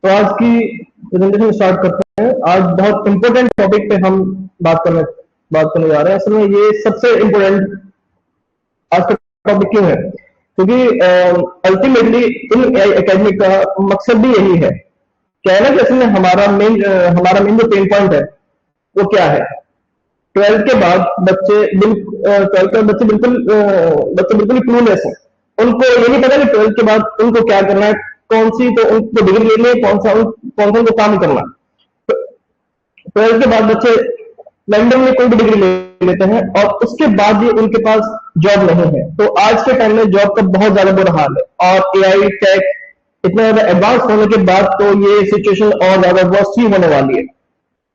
तो आज की प्रेजेंटेशन स्टार्ट करते हैं। आज बहुत इंपॉर्टेंट टॉपिक पे हम बात करने जा रहे हैं। असल में ये सबसे इम्पोर्टेंट आज का टॉपिक क्यों है? क्योंकि अल्टीमेटली इन एआई एकेडमी का मकसद भी यही है। क्या है ना कि असल में हमारा मेन जो पेन पॉइंट है वो क्या है? 12th के बाद बच्चे बिल्कुल क्लूलेस हैं। उनको ये नहीं पता कि 12th के बाद उनको क्या करना है, कौन सी तो उनको डिग्री लेनी है, कौन सा उनको काम करना है। 12th के बाद बच्चे लंदन में कोई भी डिग्री ले लेते हैं और उसके बाद भी उनके पास जॉब नहीं है। तो आज के टाइम में जॉब का बहुत ज्यादा बुरा हाल है और एआई टेक इतना ज्यादा एडवांस होने के बाद तो ये सिचुएशन और ज्यादा वर्स्ट ही होने वाली है।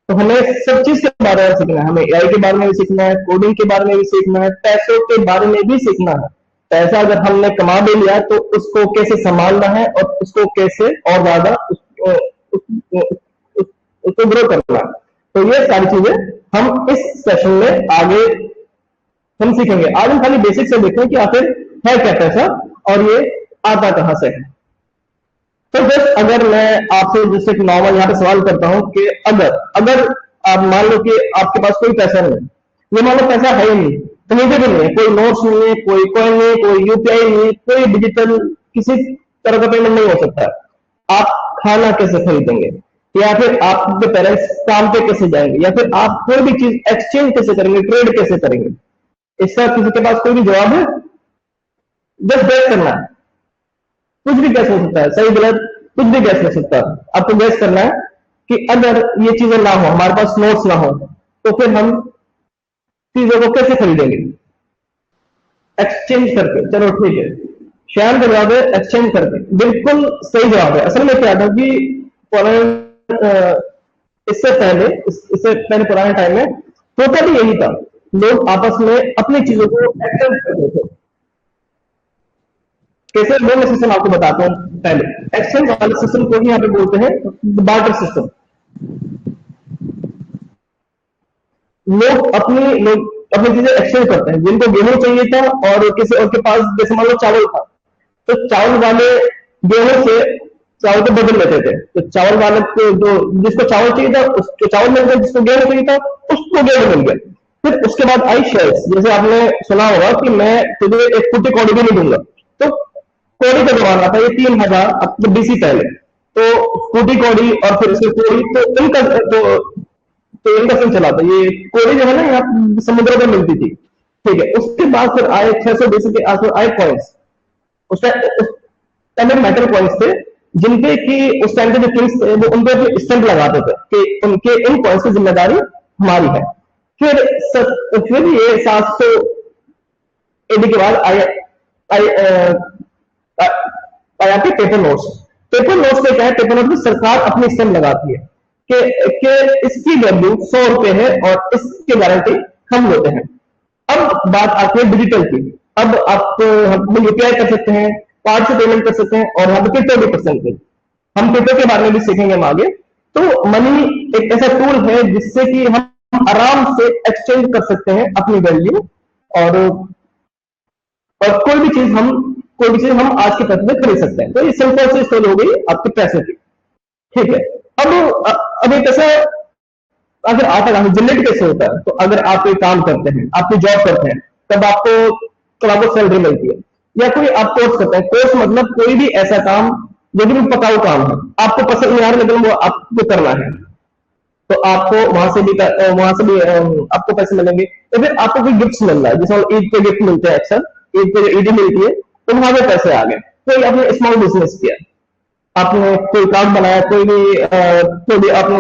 तो हमें सब चीज के बारे में सीखना है। हमें एआई के बारे में भी सीखना है, कोडिंग के बारे में भी सीखना है, पैसों के बारे में भी सीखना है। पैसा अगर हमने कमा भी लिया तो उसको कैसे संभालना है और उसको कैसे और ज्यादा उसको ग्रो करना है। तो ये सारी चीजें हम इस सेशन में आगे हम सीखेंगे। आज हम खाली बेसिक से देखते हैं कि आखिर है क्या पैसा और ये आता कहां से है। तो जस्ट अगर मैं आपसे जैसे एक नॉर्मल यहाँ पे सवाल करता हूं कि अगर आप मान लो कि आपके पास कोई पैसा नहीं है, ये मान लो पैसा है ही नहीं, कहीं पे भी नहीं है, कोई नोट्स नहीं है, कोई कॉइन नहीं, कोई यूपीआई नहीं, कोई डिजिटल किसी तरह का पेमेंट नहीं हो सकता है। आप खाना कैसे खरीदेंगे, या फिर आपके पेरेंट्स काम पे कैसे जाएंगे, या फिर आप कोई भी चीज एक्सचेंज कैसे करेंगे, ट्रेड कैसे करेंगे? इसका किसी के पास कोई भी जवाब है? जस्ट गैस करना है। कुछ भी गैस हो सकता है, सही गलत कुछ भी गैस हो सकता है। आपको गैस करना है कि अगर ये चीजें ना हो, हमारे पास नोट्स ना हो, तो फिर हम चीजों को कैसे खरीदेंगे? एक्सचेंज करके। चलो ठीक है, श्याम का जवाब है एक्सचेंज करके। बिल्कुल सही जवाब है। असल में क्या था कि इससे पहले पुराने टाइम में होता भी यही था। लोग आपस में अपनी चीजों को एक्सचेंज करते थे। कैसे? मैं सिस्टम आपको बताता हूँ। पहले एक्सचेंज वाले सिस्टम को ही यहाँ पे बोलते हैं बार्टर सिस्टम। लोग अपनी चीजें एक्सचेंज करते हैं। जिनको गेहूं चाहिए था और किसी और के पास जैसे मान लो चावल था, तो चावल वाले गेहूं से चावल को बदल लेते थे। तो चावल वाले को जो जिसको चावल चाहिए था उसको चावल मिल गया, जिसको गेहूं चाहिए था उसको गेहूं मिल गया। फिर उसके बाद आई शेयर्स। जैसे आपने सुना होगा कि मैं तुझे एक फुटी कौड़ी भी नहीं दूंगा। तो कौड़ी का जमाना था, ये 3000 अब तो बीसी पहले। तो फूटी कौड़ी और फिर उसकी कौड़ी, तो इनका सिम चला था। ये कौड़ी जो है ना यहाँ समुद्र में मिलती थी। ठीक है, उसके बाद फिर आए 600 बीसी के आसपास आए कॉइन्स। उस टाइम मेटल कॉइन्स थे जिनपे कि उस टाइम के जो किंग्स थे वो उनपे स्टैंप लगाते थे कि उनके इन कॉइन्स की जिम्मेदारी हमारी है। फिर ये 700 एडी के बाद आया कि पेपर नोट्स। पेपर नोट्स में क्या है? पेपर नोट में सरकार अपनी स्टैंप लगाती है कि इसकी वैल्यू 100 रुपए है और इसकी गारंटी हम लेते हैं। अब बात आती है डिजिटल की। अब आप यूपीआई कर सकते हैं, कार्ड से पेमेंट कर सकते हैं और यहाँ पे क्रिप्टो भी कर सकते हैं। हम क्रिप्टो के बारे में भी सीखेंगे हम आगे। तो मनी एक ऐसा टूल है जिससे कि हम आराम से एक्सचेंज कर सकते हैं अपनी वैल्यू और कोई भी चीज हम आज के पैसे में खरीद सकते हैं। तो ये सिंपल सी स्टोरी हो गई आपके पैसे की। ठीक है, अब ये पैसा अगर आता है जनरेट कैसे होता है? तो अगर आप कोई काम करते हैं, आप कोई जॉब करते हैं, तब आपको सैलरी मिलती है। या कोई आप कोर्स करते हैं। कोर्स मतलब कोई भी ऐसा काम जो भी पकाऊ काम है, आपको पसंद नहीं आ रहा लेकिन वो आपको करना है, तो आपको वहां से भी आपको पैसे मिलेंगे। या फिर आपको कोई गिफ्ट मिल रहा है, जैसे ईद के गिफ्ट मिलते हैं अक्सर, ईद पे ईदी मिलती है, तो वहां पे पैसे आ गए। कोई आपने स्मॉल बिजनेस किया, आपने कोई कार्ड बनाया, कोई भी आपने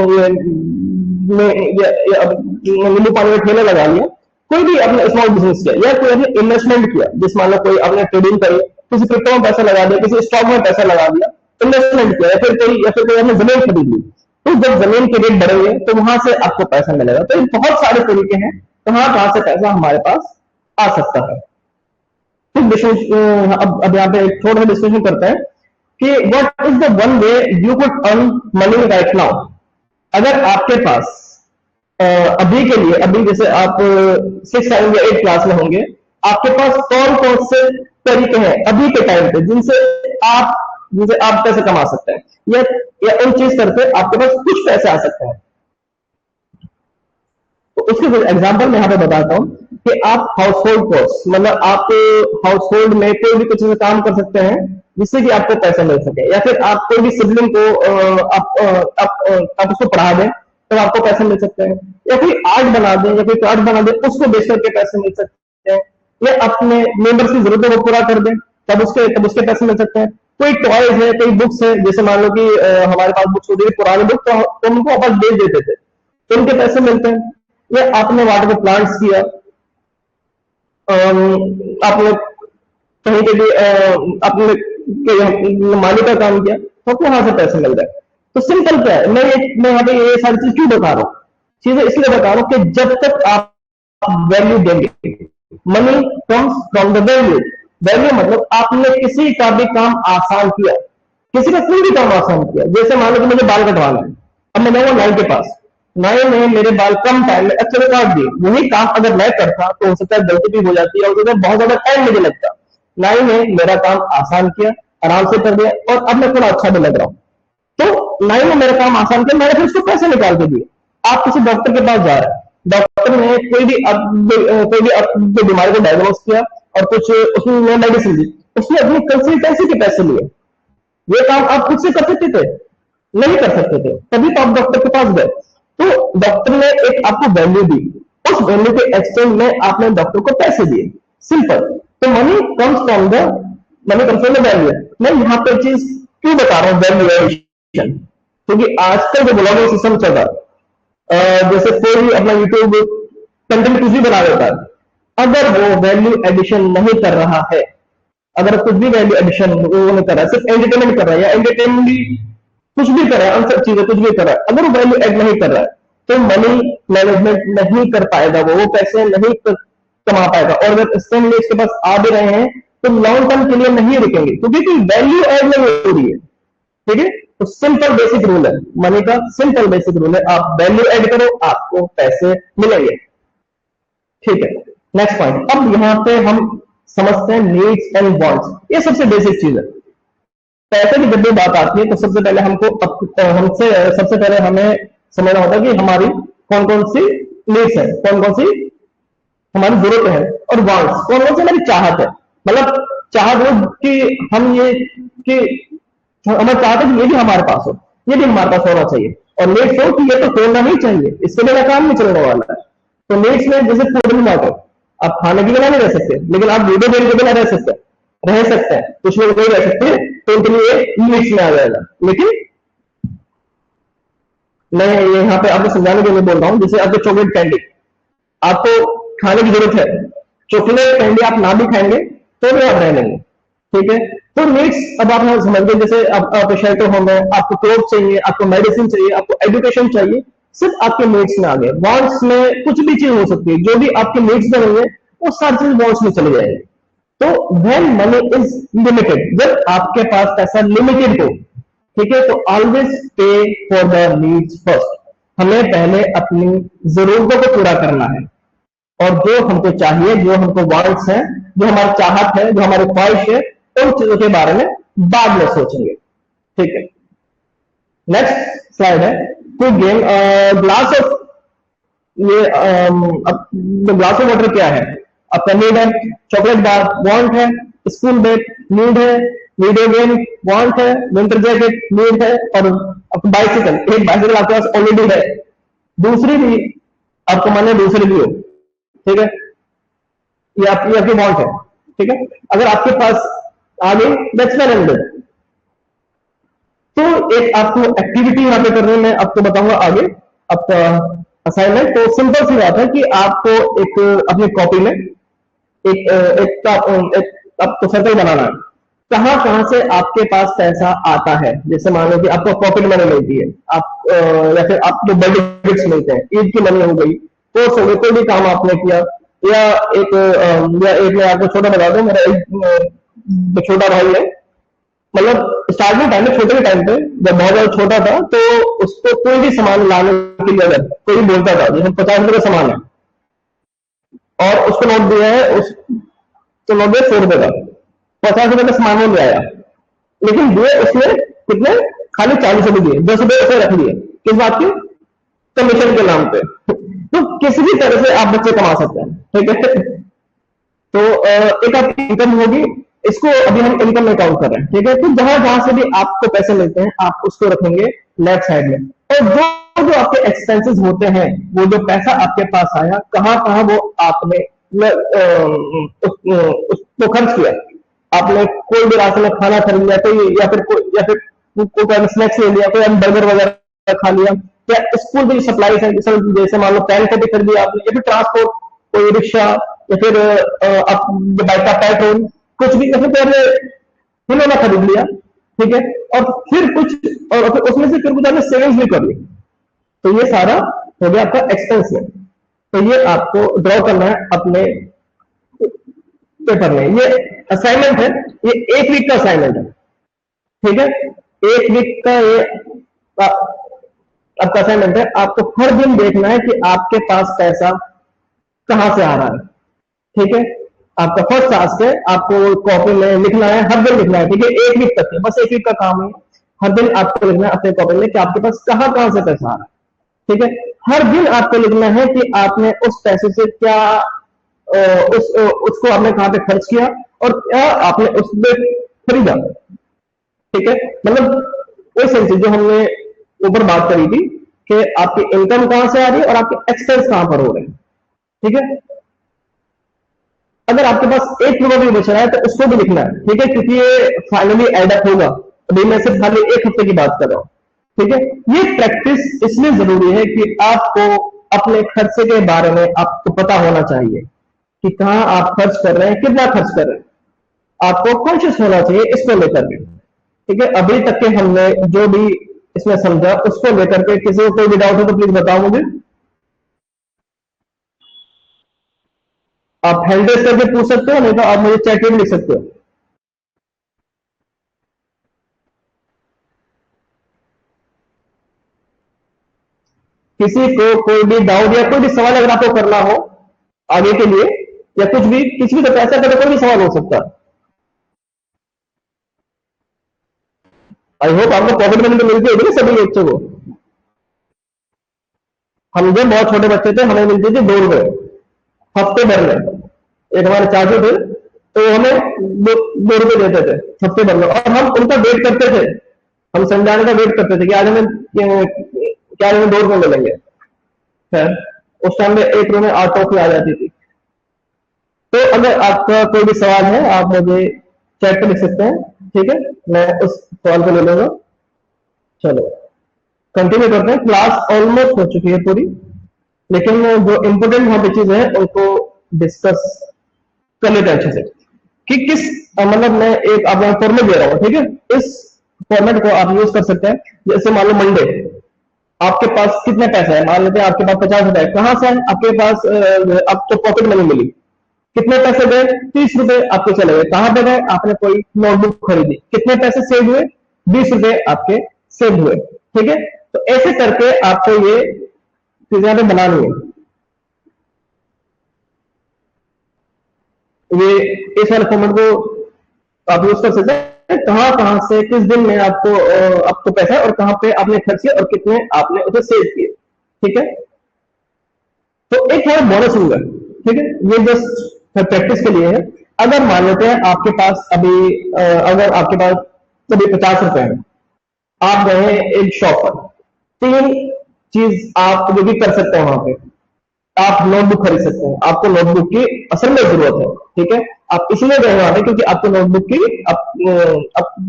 नींबू पानी में ठेला लगा लिया, कोई भी आपने स्मॉल बिजनेस किया, या कोई आपने इन्वेस्टमेंट किया, जिस मान लो कोई आपने ट्रेडिंग करी, किसी क्रिप्टो में पैसा लगा दिया, किसी स्टॉक में पैसा लगा दिया, इन्वेस्टमेंट किया, या फिर कोई आपने जमीन खरीद ली। तो जब जमीन के रेट बढ़ेंगे तो वहां से आपको पैसा मिलेगा। तो ये बहुत सारे तरीके हैं कहां से पैसा हमारे पास आ सकता है। अब यहाँ पे थोड़ा सा डिस्कशन करते हैं कि what is the one way you could earn money right now. अगर आपके पास अभी के लिए, अभी जैसे आप 6, 7 या 8 क्लास में होंगे, आपके पास कौन कौन से तरीके हैं अभी के टाइम पे जिनसे आप जिनसे आप पैसे कमा सकते हैं, या उन चीज करके आपके पास कुछ पैसे आ सकते हैं। तो उसके कुछ एग्जाम्पल मैं यहाँ पे बताता हूँ कि आप हाउस होल्ड कॉस्ट, मतलब आप हाउस होल्ड में कोई भी कुछ काम कर सकते हैं जिससे कि आपको पैसा मिल सके, या फिर आप कोई भी सिबलिंग को आप उसको पढ़ा दें तो आपको पैसे मिल सकते हैं, या कोई आर्ट बना दें या कोई कार्ड बना दें उसको बेच करके पैसे मिल सकते हैं, या अपने मेंबर्स की जरूरतों को पूरा कर दें तब उसके पैसे मिल सकते हैं। कोई टॉयज है, कोई बुक्स है, जैसे मान लो कि हमारे पास बुक्स होती है पुरानी बुक, तो उनको वापस बेच देते थे तो उनके पैसे मिलते हैं। या आपने वाटर को प्लांट्स किया, आपने कहीं पे भी अपने माली का काम किया तो आपको वहां से पैसे मिल जाए। तो सिंपल क्या है, मैं यहाँ पे ये सारी चीज क्यों बता रहा हूँ, चीजें इसलिए बता रहा हूँ कि जब तक आप वैल्यू देंगे, money comes from the value. Value मतलब आपने किसी का भी काम आसान किया, किसी का कोई भी काम आसान किया। जैसे मान लो कि मुझे बाल कटवाना है, अब मैं जाऊंगा नाई के पास, नाई ने मेरे बाल कम टाइम में अच्छे से काट दिए। वही काम अगर मैं करता तो हो सकता है गलती भी हो जाती है और बहुत ज्यादा टाइम मुझे लगता। नाई ने मेरा काम आसान किया, आराम से कर दिया, और अब मैं थोड़ा अच्छा भी लग रहा हूँ। तो नाई ने मेरा काम आसान किया, मैंने फिर उसको पैसे निकाल के दिए। आप किसी डॉक्टर के पास जा रहे हैं, डॉक्टर ने कोई भी बीमारी को डायग्नोस किया और कुछ उसने मेडिसिन दी, उसने अपनी कंसल्टेंसी के पैसे लिए। ये काम आप खुद से कर सकते थे? नहीं कर सकते थे, तभी तो आप डॉक्टर के पास गए। तो डॉक्टर ने एक आपको वैल्यू दी, उस वैल्यू के एक्सचेंज में आपने डॉक्टर को पैसे दिए, सिंपल। तो money comes from the value. मैं यहाँ पे चीज क्यों बता रहा हूँ वैल्यू एडिशन, क्योंकि आजकल जो ब्लॉगिंग सिस्टम चल रहा है, जैसे कोई भी अपना यूट्यूब कंटेंट कुछ भी बना देता है, अगर वो वैल्यू एडिशन नहीं कर रहा है, अगर कुछ भी वैल्यू एडिशन वो नहीं कर रहा है, सिर्फ एंटरटेनमेंट कर रहा है, या एंटरटेनमेंट भी कुछ भी कर रहा है, अनसर चीजें कुछ भी कर रहा है, अगर वो वैल्यू एड नहीं कर रहा है तो मनी मैनेजमेंट नहीं कर पाएगा, वो पैसे नहीं कमा पाएगा। और अगर इसके इसके पास आ भी रहे हैं तो लॉन्ग टर्म के लिए नहीं रुकेंगे, क्योंकि कोई वैल्यू एड नहीं हो रही है। ठीक है, तो सिंपल बेसिक रूल है मनी का, सिंपल बेसिक रूल है, आप वैल्यू एड करो आपको पैसे मिलेंगे। ठीक है, नेक्स्ट पॉइंट। अब यहाँ पे हम समझते हैं नीड्स एंड वांट्स, ये सबसे बेसिक चीज है। पैसे की जब भी बात आती है तो सबसे पहले सबसे पहले हमें समझना होता है कि हमारी कौन कौन सी नीड्स है, कौन कौन सी हमारी जरूरत है, और वांट्स कौन कौन सी हमारी चाहत है। मतलब चाहत हो कि हम ये कि हमारी चाहत है कि ये भी हमारे पास हो, ये भी हमारे पास होना चाहिए, और नीड्स हो कि ये तो होना ही चाहिए, इसके बिना काम नहीं चलने वाला है। तो नीड्स में जैसे फूड में बात हो, आप खाने के बिना नहीं रह सकते, लेकिन आप वीडियो गेम के बिना रह सकते हैं, कुछ लोग नहीं रह सकते, तो उनके लिए नीड्स में आ जाएगा। लेकिन मैं यहाँ पे आपको समझाने के लिए बोल रहा हूँ, जैसे आपको चॉकलेट कैंडी आपको खाने की जरूरत है, चॉकलेट कैंडी आप ना भी खाएंगे तो भी आप रह लेंगे। ठीक है, तो नीड्स अब आप समझ गए, जैसे आप शेल्टर होम है, आपको क्लोथ चाहिए, आपको मेडिसिन चाहिए, आपको एजुकेशन चाहिए, सिर्फ आपके नीड्स में आ गए। वांट्स में कुछ भी चीज हो सकती है, जो भी आपके नीड्स में नहीं है वो सारी चीज वांट्स में चली जाएगी। तो व्हेन मनी इज लिमिटेड, जब आपके पास पैसा लिमिटेड हो, ठीक है, तो ऑलवेज पे फॉर द नीड्स फर्स्ट। हमें पहले अपनी जरूरतों को पूरा करना है, और जो हमको चाहिए, जो हमको वांट्स है, जो हमारी चाहत है, जो हमारी ख्वाहिश है, उन चीजों के बारे में बाद में सोचेंगे। ठीक है, नेक्स्ट स्लाइड है quick game. Glass of glass of water क्या है आपका? नीड है। चॉकलेट बार वांट है। स्कूल बैग नीड है। वीडियो गेम वांट है। विंटर जैकेट नीड है। और बाइसिकल, एक बाइसिकल आपके पास ऑलरेडी है, दूसरी भी आपको माने दूसरी भी हो, ठीक है, ये आपकी वांट है। ठीक है, अगर आपके पास आ गई दैट्स वेल एंड गुड। तो एक आपको एक्टिविटी यहाँ पे करनी, मैं आपको बताऊंगा आगे आपका असाइनमेंट। तो सिंपल सी बात है कि आपको एक अपनी कॉपी में एक आपको सर्कल बनाना है, कहां कहां से आपके पास पैसा आता है। जैसे मान लो कि आपको पॉकेट मनी मिलती है, आप या फिर आपको बर्थडे गिफ्ट मिलते हैं, ईद की मनी हो गई, कोर्स हो गई, कोई भी काम आपने किया, या एक मैं आपको छोटा बता दूं, मेरा एक छोटा भाई है, मतलब स्टार्टिंग टाइम में, छोटे टाइम पे जब बहुत ज्यादा छोटा था, तो उसको कोई भी सामान लाने के लिए अगर कोई बोलता था, जैसे 50 रुपए का सामान है और उसको नोट दिया है, तो नोट दिया 100 रुपए का, 50 रुपए का सामान वो ले आया, लेकिन दिए उसने कितने, खाली 40 रुपए दिए, 10 रुपए उसने रख लिए, किस बात की, कमीशन के नाम पे। तो किसी भी तरह से आप बच्चे कमा सकते हैं, ठीक है। तो एक आपकी इनकम होगी, इसको अभी हम इनकम में काउंट कर रहे हैं, ठीक है। तो जहां जहां से भी आपको पैसे मिलते हैं आप उसको रखेंगे लेफ्ट साइड में, और जो जो आपके एक्सपेंसेस होते हैं, वो जो पैसा आपके पास आया, कहाँ कहाँ वो आपने उसको खर्च किया। आपने कोई भी राशन में खाना खरीद लिया, कोई या फिर स्नैक्स ले लिया, कोई बर्गर वगैरह खा लिया, या स्कूल की सप्लाई है, जैसे मान लो पेन कॉपी खरीद लिया आपने, या फिर ट्रांसपोर्ट, कोई रिक्शा, या फिर बाइक का पेट्रोल, कुछ भी, या फिर आपने खिलौना खरीद लिया, ठीक है। और फिर कुछ, और फिर उसमें से फिर कुछ आपने सेविंग्स भी कर ली। तो ये सारा हो गया आपका एक्सपेंस में। तो ये आपको ड्रॉ करना है अपने पेपर में। ये असाइनमेंट है, ये 1 वीक का असाइनमेंट है, ठीक है। 1 वीक का ये आपका असाइनमेंट है। आपको हर दिन देखना है कि आपके पास पैसा कहां से आ रहा है, ठीक है। आपका फर्स्ट टास्क है, आपको कॉपी में लिखना है, हर दिन लिखना है, ठीक है। 1 वीक तक है, बस 1 वीक का काम है। हर दिन आपको लिखना है अपने कॉपी में कि आपके पास कहां कहां से पैसा आ रहा है, ठीक है। हर दिन आपको लिखना है कि आपने उस पैसे से क्या उसको आपने कहां पे खर्च किया, और क्या आपने उसमें खरीदा, ठीक है। मतलब वही सेंस जो हमने ऊपर बात करी थी कि आपकी इनकम कहां से आ रही है और आपके एक्सपेंस कहां पर हो रहे हैं, ठीक है। अगर आपके पास 1 रुपया भी बच रहा है तो उसको भी लिखना है, ठीक है, क्योंकि ये फाइनली एडअप होगा। अभी मैं सिर्फ खाली 1 हफ्ते की बात कर रहा हूं, ठीक है। ये प्रैक्टिस इसलिए जरूरी है कि आपको अपने खर्चे के बारे में आपको पता होना चाहिए कि कहां आप खर्च कर रहे हैं, कितना खर्च कर रहे हैं। आपको कॉन्शियस होना चाहिए इसको लेकर के, ठीक है। अभी तक के हमने जो भी इसमें समझा उसको लेकर के किसी को कोई भी डाउट हो तो प्लीज बताओ मुझे। आप हैंड रेस करके पूछ सकते हो, नहीं तो आप मुझे चैट में लिख सकते हो। किसी को कोई भी डाउट या कोई भी सवाल अगर आपको करना हो आगे के लिए, या कुछ भी, किसी भी, तो पैसा का तो कोई भी सवाल हो सकता है। आई होप आपको पॉकेट मनी तो मिलती होगी ना सभी बच्चों को। हम जब बहुत छोटे बच्चे थे हमें मिलती थी 2 रुपए हफ्ते भर में। एक हमारे चाचू थे, तो हमें 2 रुपए देते थे हफ्ते भर में, और हम उनका वेट करते थे। हम संडे का वेट करते थे कि आज हमें क्या, हमें 2 रुपए मिलेंगे। खैर उस टाइम में 1 रुपए में 8 टॉफी आ जाती थी। तो अगर आपका कोई भी सवाल है आप मुझे चैट पे लिख सकते हैं, ठीक है, मैं उस सवाल को ले लूंगा। चलो कंटिन्यू करते हैं। क्लास ऑलमोस्ट हो चुकी है पूरी, लेकिन जो इम्पोर्टेंट वहां पे चीज है उनको डिस्कस कर लेते हैं अच्छे से कि किस मतलब मैं एक आपको फॉर्मेट दे रहा हूँ, ठीक है। इस फॉर्मेट को आप यूज कर सकते हैं। जैसे मान लो मंडे आपके पास कितने पैसे है, मान लेते हैं आपके पास 50 रुपए, कहां से है आपके पास, आपको पॉकेट मनी मिली, कितने पैसे गए, 30 रुपए आपके चले गए, कहां पे गए, आपने कोई नोटबुक खरीदी, कितने पैसे सेव हुए, 20 रुपए आपके सेव हुए, ठीक है। तो ऐसे करके आपको ये चीजें पे बनानी है। ये इस वाले फॉर्मेट को आप यूज कर सकते हैं, कहां कहां से किस दिन में आपको पैसा और कहां पे आपने खर्च किया और कितने आपने उसे सेव किए, ठीक है। तो एक है बोनस रूल है, ठीक है, ये जस्ट प्रैक्टिस के लिए है। अगर मान लेते हैं आपके पास अभी अगर आपके पास कभी 50 रुपए हैं, आप गए हैं एक शॉप पर, 3 चीज आप जो भी कर सकते हैं वहां पे। आप नोटबुक खरीद सकते हैं, आपको नोटबुक की असल में जरूरत है, ठीक है। आप इसलिए गए वहां पे क्योंकि आपको नोटबुक की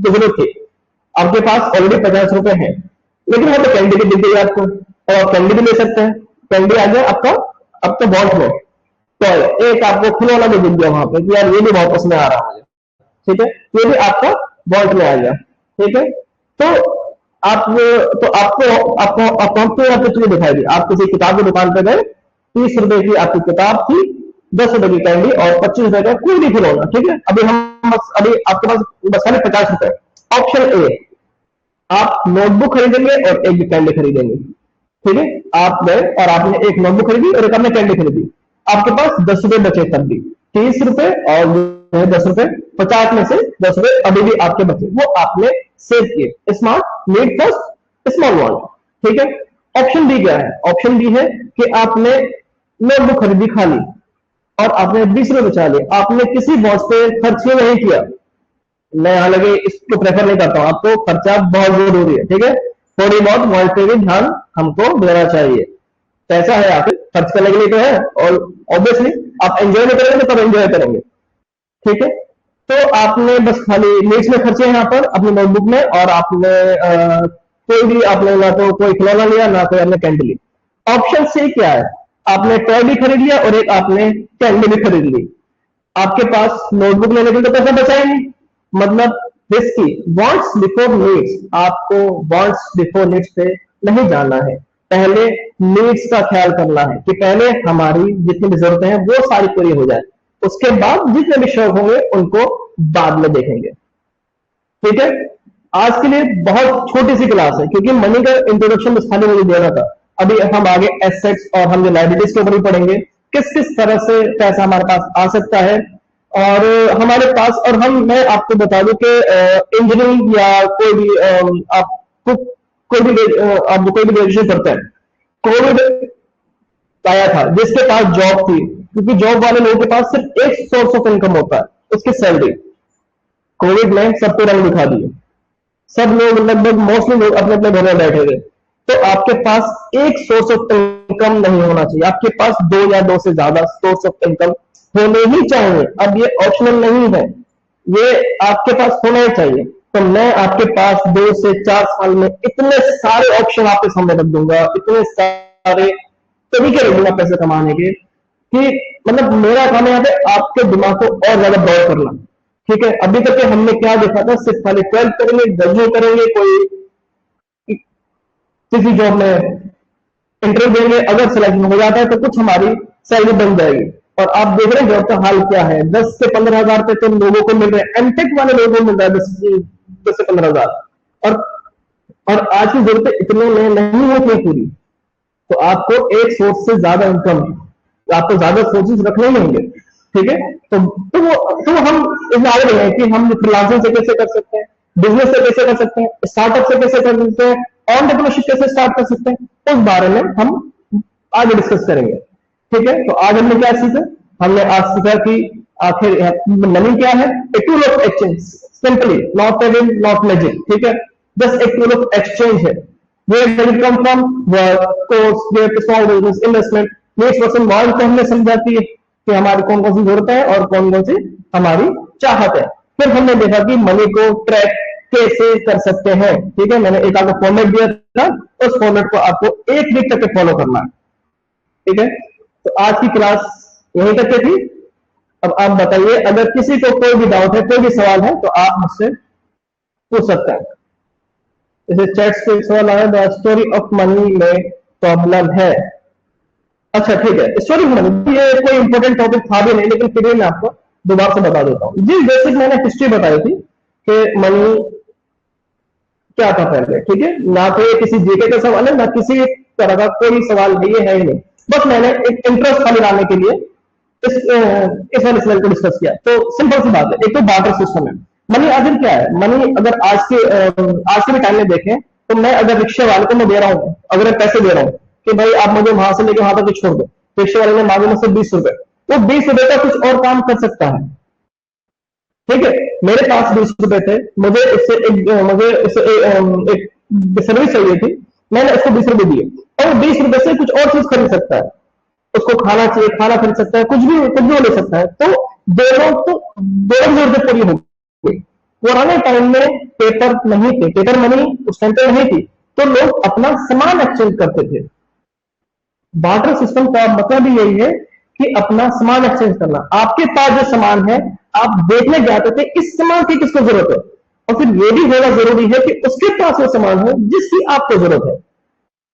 जरूरत थी। आपके पास ऑलरेडी 50 रुपए हैं, लेकिन वहां पे कैंडी भी दिख गई आपको, और आप कैंडी भी ले सकते हैं। कैंडी आ गया आपका वॉल्ट में, तो एक आपको खिलौना भी दिख गया वहां पे कि यार ये भी बहुत पसंद आ रहा है मुझे, ठीक है, ये भी आपका वॉल्ट में आ गया, ठीक है। तो आप तो आपको यहाँ पे चीजें दिखाई दी। आप किसी किताब की दुकान पे गए, 30 रुपए की आपकी किताब थी, 10 रुपए की कैंडी और 25 रुपए का कोई भी खिलौना, ठीक है। अभी आपके पास बस खाली 50 रुपए। ऑप्शन ए, आप नोटबुक खरीदेंगे और एक कैंडी खरीदेंगे, ठीक है। आप गए और आपने एक नोटबुक खरीदी और एक आपने कैंडी खरीदी, आपके पास 10 रुपए बचे, तब भी 30 रुपए और ₹10, 50 में से ₹10 अभी भी आपके बचे, वो आपने सेव किए। Smart need first small want, ठीक है। ऑप्शन बी क्या है? ऑप्शन बी है कि आपने नोटबुक खरीदी खाली और आपने ₹20 बचा लिए, आपने किसी बॉस पे खर्च ही नहीं किया। मैं हालांकि इसको प्रेफर नहीं करता हूं, आपको खर्चा बहुत जरूरी है, ठीक है। थोड़ी बहुत वॉइस पे भी ध्यान हमको देना चाहिए। पैसा है आखिर खर्च करने के लिए तो है, और ऑब्वियसली आप एंजॉय नहीं करेंगे तो तब एंजॉय करेंगे, ठीक है। तो आपने बस खाली नीड्स में खर्चे यहाँ पर अपनी नोटबुक में, और आपने कोई भी आपने ना तो कोई खिलौना लिया ना कोई आपने कैंडल ली। ऑप्शन सी क्या है? आपने टॉय भी खरीद लिया और एक आपने कैंडल भी खरीद ली। आपके पास नोटबुक लेने के लिए तो पैसा बचा ही नहीं, मतलब रिस्की। वांट्स बिफोर नीड्स, आपको वांट्स बिफोर नीड्स पे नहीं जाना है। पहले नीड्स का ख्याल करना है कि पहले हमारी जितनी भी जरूरतें हैं वो सारी पूरी हो जाए, उसके बाद जितने भी शौक होंगे उनको बाद में देखेंगे, ठीक है। आज के लिए बहुत छोटी सी क्लास है क्योंकि मनी का इंट्रोडक्शन बस खाली मुझे देना था। अभी हम आगे एसेट्स और हम जो लाइबिलिटीज के ऊपर भी पढ़ेंगे, किस किस तरह से पैसा हमारे पास आ सकता है, और हमारे पास, और मैं आपको बता दूं कि इंजीनियरिंग या कोई भी आपको कोई भी आप कोई भी ग्रेजुएशन करते हैं, कोविड आया था जिसके पास जॉब थी, क्योंकि जॉब वाले लोगों के पास सिर्फ एक सोर्स ऑफ इनकम होता है, उसकी सैलरी। कोविड ने सबको रंग दिखा दिए, सब लोग लगभग मोस्टली लोग अपने अपने घर में बैठे हुए। तो आपके पास एक सोर्स ऑफ इनकम नहीं होना चाहिए, आपके पास दो या दो से ज्यादा सोर्स ऑफ इनकम होने ही चाहिए। अब ये ऑप्शनल नहीं है, ये आपके पास होना ही चाहिए। तो मैं आपके पास 2 से 4 साल में इतने सारे ऑप्शन आपके सामने रख दूंगा, इतने सारे तरीके रख दूंगा पैसे कमाने के, कि मतलब मेरा काम है यहाँ पे आपके दिमाग को और ज्यादा ब्रॉड करना, ठीक है। अभी तक के हमने क्या देखा था, सिर्फ खाली 12th करेंगे, 10वीं करेंगे, कोई किसी जॉब में इंटरव्यू देंगे, अगर सिलेक्शन हो जाता है तो कुछ हमारी सैलरी बन जाएगी। और आप देख रहे हैं जॉब का हाल क्या है, 10 से 15 हजार रुपए तो लोगों को मिल रहे हैं, एमटेक वाले लोगों को मिल रहा है 10 से 15 हजार। और आज की जरूरतें इतने में नहीं होती है पूरी, तो आपको एक सोर्स से ज्यादा इनकम, आपको ज्यादा सोर्सेज रखने ही होंगे, ठीक है। तो हम इसमें आगे बढ़े कि हम फ्रीलांसिंग से कैसे कर सकते हैं, बिजनेस से कैसे कर सकते हैं, स्टार्टअप से कैसे कर सकते हैं, एंटरप्रेन्योरशिप कैसे स्टार्ट कर सकते हैं, उस बारे में हम आगे डिस्कस करेंगे, ठीक है। तो आज हमने क्या सीखा? हमने आज सीखा कि आखिर मनी क्या है, a tool of exchange, simply, not evil, not magic, ठीक है। जस्ट एक टूल ऑफ एक्सचेंज है। Where does it come from? Work, course, where to solve business, investment. Next person want को हमने समझा कि हमारी कौन कौन सी जरूरत है और कौन कौन सी हमारी चाहत है। फिर हमने देखा कि मनी को ट्रैक कैसे कर सकते हैं, ठीक है। मैंने एक आपको फॉर्मेट दिया था, उस फॉर्मेट को आपको एक वीक तक फॉलो करना है, ठीक है। तो आज की क्लास यहीं तक थी। अब आप बताइए, अगर किसी को कोई भी डाउट है, कोई भी सवाल है, तो आप मुझसे पूछ सकते हैं। जैसे चैट से सवाल आया, द स्टोरी ऑफ मनी में प्रॉब्लम है। अच्छा ठीक है, स्टोरी ऑफ मनी ये कोई इंपॉर्टेंट टॉपिक था भी नहीं, लेकिन फिर मैं आपको दोबारा से बता देता हूँ। जी बेसिक मैंने हिस्ट्री बताई थी कि मनी क्या था पहले, ठीक है। ना तो ये किसी जीके का सवाल है, ना किसी तरह का कोई सवाल है ही नहीं। बस मैंने एक इंटरेस्ट खाली लाने के लिए इस वाले स्लाइड को डिस्कस किया। तो सिंपल सी बात है, एक तो बार्टर सिस्टम है। मनी आखिर क्या है? मनी अगर आज के भी टाइम में देखें, तो मैं अगर रिक्शे वाले को मैं दे रहा हूँ, अगर मैं पैसे दे रहा हूँ कि भाई आप मुझे वहां से लेके वहां तक छोड़ दो, रिक्शे वाले ने मांगे मुझसे 20 रुपए, वो 20 रुपए का कुछ और काम कर सकता है, ठीक है। मेरे पास 20 रुपए थे, मुझे इससे एक सर्विस चाहिए थी, मैंने उसको 20 रुपए दिए, और वो 20 रुपए से कुछ और चीज खरीद सकता है, उसको खाना चाहिए, खाना खरीद सकता है, कुछ भी ले सकता है। तो दोनों जरूरतें पूरी हो गई। पुराने टाइम में पेपर नहीं थे, पेपर मनी उस टाइम पे नहीं थी, तो लोग अपना सामान एक्सचेंज करते थे। बार्टर सिस्टम का मतलब ही यही है कि अपना सामान एक्सचेंज करना। आपके पास जो सामान है, आप देखने जाते थे इस सामान की किसको जरूरत है, और फिर ये भी होना जरूरी है कि उसके पास वो सामान हो जिसकी आपको जरूरत है।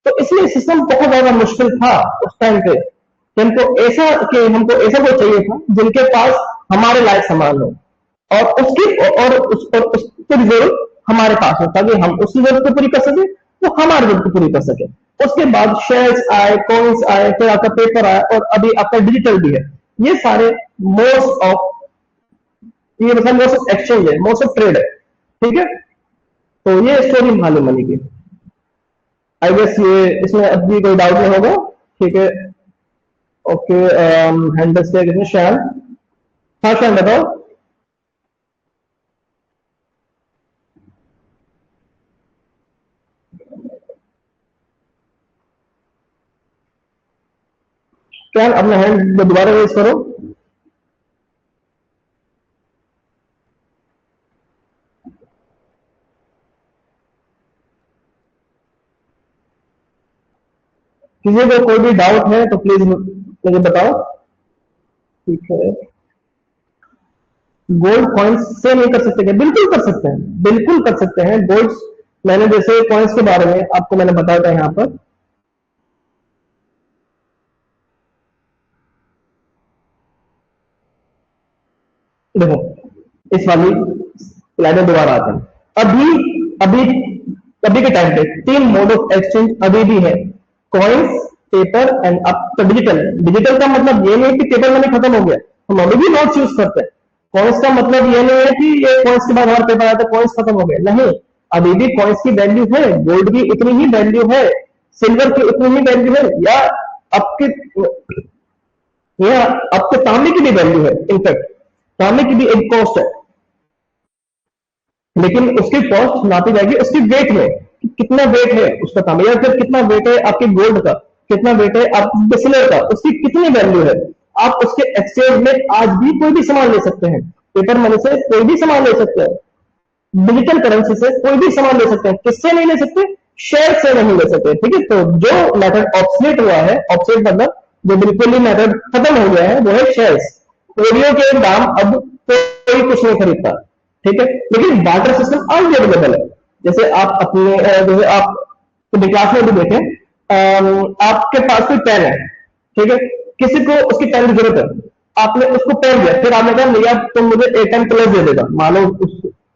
तो इसलिए सिस्टम बहुत ज्यादा मुश्किल था उस टाइम पे, हमको ऐसा कोई चाहिए था जिनके पास हमारे लायक सामान हो, और उसकी जरूरत हमारे पास हो, ताकि हम उसकी जरूरत को पूरी कर सके, वो हमारी जरूरत को पूरी कर सके। उसके बाद शेयर्स आए, कॉइन्स आए, फिर आपका पेपर आया, और अभी आपका डिजिटल भी है। ये सारे मोड्स ऑफ ये मतलब मोड्स ऑफ एक्सचेंज है, मोड्स ऑफ ट्रेड है, ठीक है। तो ये स्टोरी मालूम मनी की। आई गेस ये इसमें अभी कोई डाउट नहीं होगा, ठीक है। ओके, हैंडल्स के कितने शान, हाँ शान बताओ। क्या अपना हैंड दोबारा रेज करो। किसी को कोई भी डाउट है तो प्लीज मुझे बताओ, ठीक है। गोल्ड कॉइन्स से नहीं कर सकते क्या? बिल्कुल कर सकते हैं, बिल्कुल कर सकते हैं गोल्ड। मैंने जैसे कॉइन्स के बारे में आपको मैंने बताया था यहाँ पर, देखो इस वाली स्लाइड में दोबारा आते हैं। अभी अभी अभी के टाइम पे तीन मोड ऑफ एक्सचेंज अभी भी है, कॉइन्स, पेपर एंड अब तो डिजिटल। डिजिटल का मतलब ये नहीं कि पेपर मनी खत्म हो गया, हम अभी भी नोट्स यूज करते हैं। कॉइन्स का मतलब ये नहीं है कि ये कॉइन्स के बाद हमारा पेपर आया था कॉइन्स खत्म हो गए, नहीं। अभी भी कॉइन्स की वैल्यू है, गोल्ड की इतनी ही वैल्यू है, सिल्वर की इतनी ही वैल्यू है, या आपके या आपके तांबे की भी वैल्यू है। इनफैक्ट तांबे की भी एक कॉस्ट है, लेकिन उसकी कॉस्ट नापी जाएगी उसकी वेट में, कि कितना वेट है उसका तांबे, या फिर कितना वेट है आपके गोल्ड का, कितना वेट है आपके सिल्वर का, उसकी कितनी वैल्यू है। आप उसके एक्सचेंज में आज भी कोई भी सामान ले सकते हैं, पेपर मनी से कोई भी सामान ले सकते हैं, डिजिटल करेंसी से कोई भी सामान ले सकते हैं। किससे नहीं ले सकते? शेयर से नहीं ले सकते, ठीक है। तो जो मेथड ऑब्सोलेट हुआ है, ऑब्सोलेट मतलब जो बिल्कुल ही मेथड खत्म हो गया है, वो है शेयर्स। पोलियो के दाम अब कोई कुछ नहीं खरीदता, ठीक है। लेकिन बार्टर सिस्टम आज भी अवेलेबल है। जैसे आप अपने जैसे आप क्लास में भी देखें, आपके पास कोई पेन है, ठीक है, किसी को उसकी पेन की जरूरत है, आपने उसको पेन दिया, फिर आपने कहा भैया तुम मुझे एक पेन प्लस दे देगा, मानो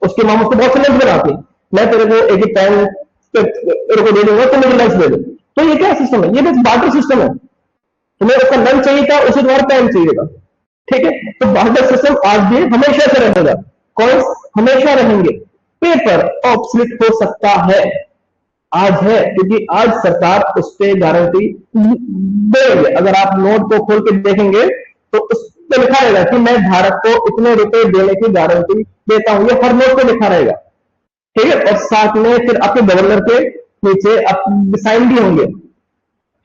उसकी माम उसको बहुत से लेंस बनाती है, मैं तेरे को एक ही पेन तेरे को दे दूंगा, तो मुझे लेंस दे दो। तो ये क्या सिस्टम है? ये बस बार्टर सिस्टम है। तुम्हें उसका लेंस चाहिए था, उसे तुम्हारा पेन चाहिए था, ठीक है। तो बार्टर सिस्टम आज भी हमेशा से रहेगा, कॉइन्स हमेशा रहेंगे, पेपर ऑब्सोलीट हो सकता है, आज है, क्योंकि आज सरकार उस पर गारंटी देंगे। अगर आप नोट को खोल के देखेंगे तो उस पर लिखा रहेगा कि मैं धारक को इतने रुपए देने की गारंटी देता हूं, ये हर नोट पे लिखा रहेगा, ठीक है। और साथ में फिर आपके गवर्नर के नीचे आप साइन भी होंगे,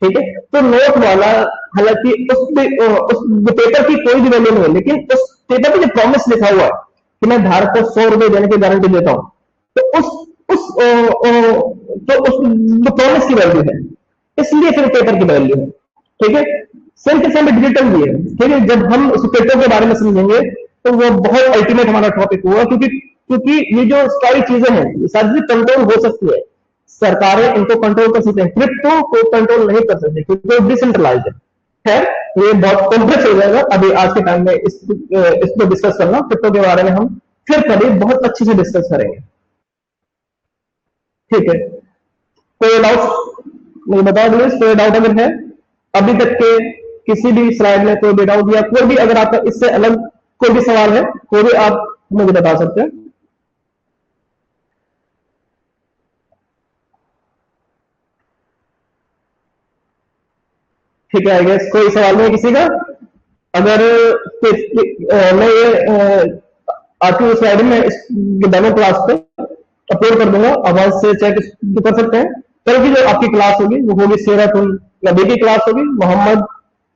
ठीक है। तो नोट वाला, हालांकि उस पेपर की कोई भी वैल्यू नहीं है, लेकिन उस पेपर पे जो प्रॉमिस लिखा हुआ है कि मैं धारक को 100 रुपए देने की गारंटी देता हूं, तो उस प्रॉमिस की वैल्यू है, इसलिए फिर पेपर की वैल्यू है, ठीक है। सेम के सेम डिजिटल भी है, ठीक है। जब हम उस पेपर के बारे में समझेंगे तो वो बहुत अल्टीमेट हमारा टॉपिक होगा, क्योंकि क्योंकि ये जो सारी चीजें हैं ये सारी कंट्रोल हो सकती है, सरकारें इनको कंट्रोल कर सकते हैं, क्रिप्टो को कंट्रोल नहीं कर सकते क्योंकि वो डिसेंट्रलाइज है। खैर ये बहुत कॉम्प्लेक्स हो जाएगा, अभी आज के टाइम में इसको डिस्कस करना, क्रिप्टो के बारे में हम फिर कभी बहुत अच्छे से डिस्कस करेंगे, ठीक है। कोई डाउट मुझे बताओ प्लीज, कोई डाउट अगर है अभी तक के किसी भी स्लाइड में, कोई भी डाउट, या कोई भी अगर आपका इससे अलग कोई भी सवाल है, कोई भी आप मुझे बता सकते हैं। ठीक है, आई गेस कोई सवाल नहीं है किसी का। अगर मैं ये आपकी स्लाइड में इस डेमो क्लास पे अपलोड कर दूंगा, आवाज से चेक कर सकते हैं। कल की जो आपकी क्लास होगी वो होगी सीरतुल नबी की क्लास होगी, मोहम्मद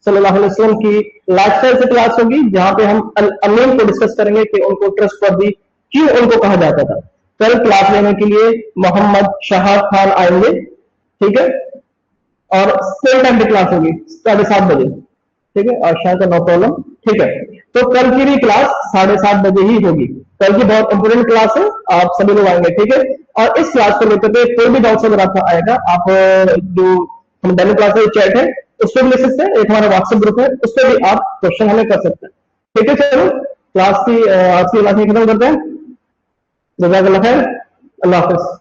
सल्लल्लाहु अलैहि वसल्लम की लाइफस्टाइल से क्लास होगी, जहां पे हम अमीन को डिस्कस करेंगे कि उनको ट्रस्टवर्दी क्यों उनको कहा जाता था। कल क्लास लेने के लिए मोहम्मद शहाद खान आएंगे, ठीक है। और सेम टाइम पे क्लास होगी 7:30 बजे, ठीक है। और शायद नो प्रॉब्लम, ठीक है। तो कल की भी क्लास 7:30 बजे ही होगी। कल की बहुत इंपोर्टेंट क्लास है, आप सभी लोग आएंगे, ठीक है। और इस क्लास को लेकर के कोई भी डाउट अगर आपका आएगा, आप जो हम डेमो क्लास का चैट है उस पर भी ले सकते हैं, एक हमारा व्हाट्सएप ग्रुप है उस पर भी आप क्वेश्चन हमें कर सकते हैं, ठीक है। चलो क्लास की आज की क्लास में खत्म करते हैं। जज़ाकल्लाह खैर, अल्लाह हाफिज।